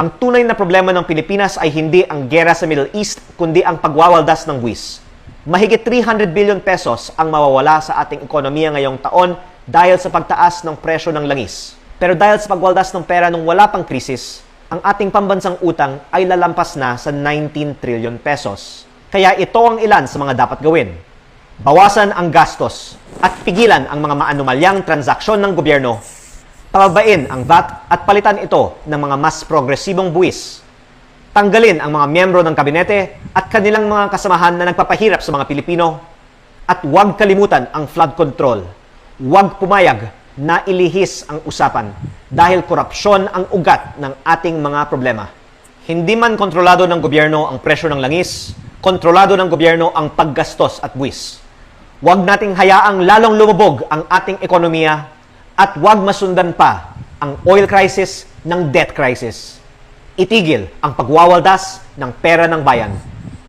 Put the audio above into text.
Ang tunay na problema ng Pilipinas ay hindi ang giyera sa Middle East, kundi ang pagwawaldas ng buwis. Mahigit 300 billion pesos ang mawawala sa ating ekonomiya ngayong taon dahil sa pagtaas ng presyo ng langis. Pero dahil sa pagwaldas ng pera nung wala pang krisis, ang ating pambansang utang ay lalampas na sa 19 trillion pesos. Kaya ito ang ilan sa mga dapat gawin. Bawasan ang gastos at pigilan ang mga maanumalyang transaksyon ng gobyerno. Pababain ang VAT at palitan ito ng mga mas progresibong buwis. Tanggalin ang mga miyembro ng kabinete at kanilang mga kasamahan na nagpapahirap sa mga Pilipino. At huwag kalimutan ang flood control. Huwag pumayag na ilihis ang usapan dahil korupsyon ang ugat ng ating mga problema. Hindi man kontrolado ng gobyerno ang presyo ng langis, kontrolado ng gobyerno ang paggastos at buwis. Huwag nating hayaang lalong lumubog ang ating ekonomiya at huwag masundan pa ang oil crisis ng debt crisis. Itigil ang pagwawaldas ng pera ng bayan.